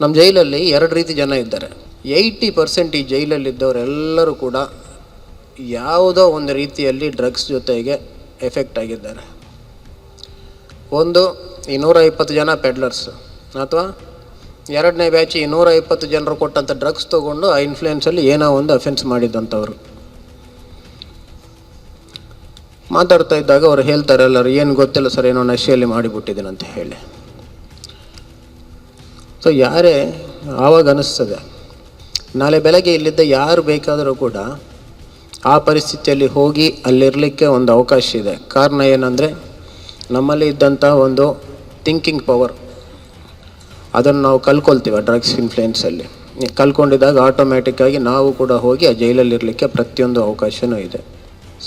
ನಮ್ಮ ಜೈಲಲ್ಲಿ 2 ರೀತಿ ಜನ ಇದ್ದಾರೆ. 80% ಈ ಜೈಲಲ್ಲಿದ್ದವರೆಲ್ಲರೂ ಕೂಡ ಯಾವುದೋ ಒಂದು ರೀತಿಯಲ್ಲಿ ಡ್ರಗ್ಸ್ ಜೊತೆಗೆ ಎಫೆಕ್ಟ್ ಆಗಿದ್ದಾರೆ. ಒಂದು ಈ 120 ಜನ ಪೆಡ್ಲರ್ಸ್, ಅಥವಾ 2ನೇ ಬ್ಯಾಚ್ ಈ 120 ಜನರು ಕೊಟ್ಟಂಥ ಡ್ರಗ್ಸ್ ತೊಗೊಂಡು ಆ ಇನ್ಫ್ಲೂಯೆನ್ಸಲ್ಲಿ ಏನೋ ಒಂದು ಅಫೆನ್ಸ್ ಮಾಡಿದಂಥವ್ರು. ಮಾತಾಡ್ತಾ ಇದ್ದಾಗ ಅವ್ರು ಹೇಳ್ತಾರೆ, ಎಲ್ಲರೂ ಏನು ಗೊತ್ತಿಲ್ಲ ಸರ್, ಏನೋ ನಶೆಯಲ್ಲಿ ಮಾಡಿಬಿಟ್ಟಿದ್ದೀನಿ ಅಂತ ಹೇಳಿ. ಸೊ ಯಾರೇ ಆವಾಗ ಅನ್ನಿಸ್ತದೆ, ನಾಳೆ ಬೆಳಗ್ಗೆ ಇಲ್ಲಿದ್ದ ಯಾರು ಬೇಕಾದರೂ ಕೂಡ ಆ ಪರಿಸ್ಥಿತಿಯಲ್ಲಿ ಹೋಗಿ ಅಲ್ಲಿರಲಿಕ್ಕೆ ಒಂದು ಅವಕಾಶ ಇದೆ. ಕಾರಣ ಏನಂದರೆ, ನಮ್ಮಲ್ಲಿ ಇದ್ದಂಥ ಒಂದು ಥಿಂಕಿಂಗ್ ಪವರ್ ಅದನ್ನು ನಾವು ಕಲ್ಕೊಳ್ತೀವಿ ಡ್ರಗ್ಸ್ ಇನ್ಫ್ಲುಯೆನ್ಸಲ್ಲಿ. ಕಲ್ಕೊಂಡಿದ್ದಾಗ ಆಟೋಮ್ಯಾಟಿಕ್ಕಾಗಿ ನಾವು ಕೂಡ ಹೋಗಿ ಆ ಜೈಲಲ್ಲಿರಲಿಕ್ಕೆ ಪ್ರತಿಯೊಂದು ಅವಕಾಶವೂ ಇದೆ.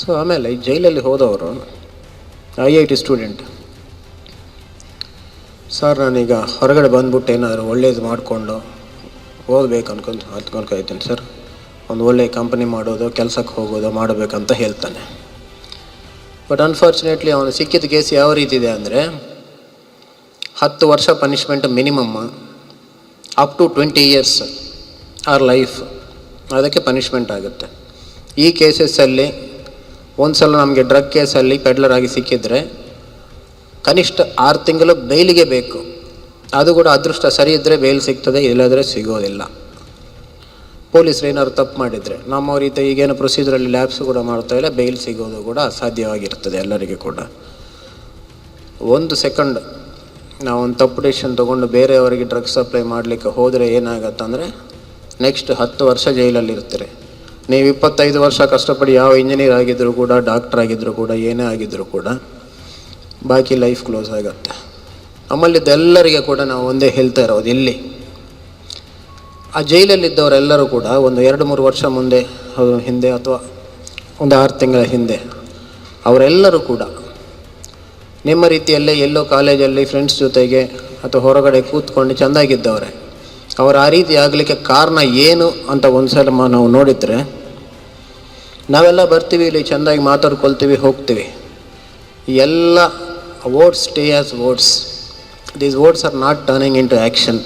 ಸೊ ಆಮೇಲೆ ಈ ಜೈಲಲ್ಲಿ ಹೋದವರು IIT ಸ್ಟೂಡೆಂಟ್, ಸರ್ ನಾನೀಗ ಹೊರಗಡೆ ಬಂದ್ಬಿಟ್ಟು ಏನಾದರೂ ಒಳ್ಳೇದು ಮಾಡಿಕೊಂಡು ಹೋಗ್ಬೇಕು ಅನ್ಕೊಳ್ತೀನಿ ಸರ್, ಒಂದು ಒಳ್ಳೆಯ ಕಂಪನಿ ಮಾಡೋದು, ಕೆಲಸಕ್ಕೆ ಹೋಗೋದು ಮಾಡಬೇಕಂತ ಹೇಳ್ತಾನೆ. ಬಟ್ ಅನ್ಫಾರ್ಚುನೇಟ್ಲಿ ಅವನು ಸಿಕ್ಕಿದ ಕೇಸ್ ಯಾವ ರೀತಿ ಇದೆ ಅಂದರೆ, 10 ವರ್ಷ punishment minimum, up to 20 years or life, ಅದಕ್ಕೆ ಪನಿಷ್ಮೆಂಟ್ ಆಗುತ್ತೆ. ಈ ಕೇಸಸ್ಸಲ್ಲಿ ಒಂದು ಸಲ ನಮಗೆ ಡ್ರಗ್ ಕೇಸಲ್ಲಿ ಪೆಡ್ಲರ್ ಆಗಿ ಸಿಕ್ಕಿದರೆ ಕನಿಷ್ಠ 6 ತಿಂಗಳು ಬೇಲಿಗೆ ಬೇಕು. ಅದು ಕೂಡ ಅದೃಷ್ಟ ಸರಿ ಇದ್ದರೆ ಬೇಲ್ ಸಿಗ್ತದೆ, ಇಲ್ಲದ್ರೆ ಸಿಗೋದಿಲ್ಲ. ಪೊಲೀಸರು ಏನಾದ್ರು ತಪ್ಪು ಮಾಡಿದರೆ, ನಮ್ಮ ರೀತಿ ಈಗೇನು ಪ್ರೊಸೀಜರಲ್ಲಿ ಲ್ಯಾಬ್ಸ್ ಕೂಡ ಮಾಡ್ತಾ ಇಲ್ಲ, ಬೇಲ್ ಸಿಗೋದು ಕೂಡ ಅಸಾಧ್ಯವಾಗಿರ್ತದೆ ಎಲ್ಲರಿಗೂ ಕೂಡ. 1 ಸೆಕೆಂಡ್ ನಾವು ಒಂದು ತಪ್ಪು ಡಿಸಿಷನ್ ತೊಗೊಂಡು ಬೇರೆಯವರಿಗೆ ಡ್ರಗ್ಸ್ ಸಪ್ಲೈ ಮಾಡಲಿಕ್ಕೆ ಹೋದರೆ ಏನಾಗತ್ತಂದರೆ, ನೆಕ್ಸ್ಟ್ 10 ವರ್ಷ ಜೈಲಲ್ಲಿ ಇರ್ತೀರಿ. ನೀವು 25 ವರ್ಷ ಕಷ್ಟಪಡಿ ಯಾವ ಇಂಜಿನಿಯರ್ ಆಗಿದ್ದರೂ ಕೂಡ, ಡಾಕ್ಟರ್ ಆಗಿದ್ದರೂ ಕೂಡ, ಏನೇ ಆಗಿದ್ದರೂ ಕೂಡ ಬಾಕಿ ಲೈಫ್ ಕ್ಲೋಸ್ ಆಗುತ್ತೆ. ನಮ್ಮಲ್ಲಿದ್ದೆಲ್ಲರಿಗೆ ಕೂಡ ನಾವು ಒಂದೇ ಹೇಳ್ತಾ ಇರೋದು, ಇಲ್ಲಿ ಆ ಜೈಲಲ್ಲಿದ್ದವರೆಲ್ಲರೂ ಕೂಡ ಒಂದು 2-3 ವರ್ಷ ಹಿಂದೆ ಅಥವಾ ಒಂದು 6 ತಿಂಗಳ ಹಿಂದೆ ಅವರೆಲ್ಲರೂ ಕೂಡ ನಿಮ್ಮ ರೀತಿಯಲ್ಲೇ ಎಲ್ಲೋ ಕಾಲೇಜಲ್ಲಿ ಫ್ರೆಂಡ್ಸ್ ಜೊತೆಗೆ ಅಥವಾ ಹೊರಗಡೆ ಕೂತ್ಕೊಂಡು ಚೆಂದಾಗಿದ್ದವ್ರೆ. ಅವರು ಆ ರೀತಿ ಆಗಲಿಕ್ಕೆ ಕಾರಣ ಏನು ಅಂತ ಒಂದು ಸಲ ನಾವು ನೋಡಿದರೆ, ನಾವೆಲ್ಲ ಬರ್ತೀವಿ ಇಲ್ಲಿ ಚೆಂದಾಗಿ ಮಾತಾಡ್ಕೊಳ್ತೀವಿ, ಹೋಗ್ತೀವಿ. ಎಲ್ಲ words stay as words. These words are not turning into action.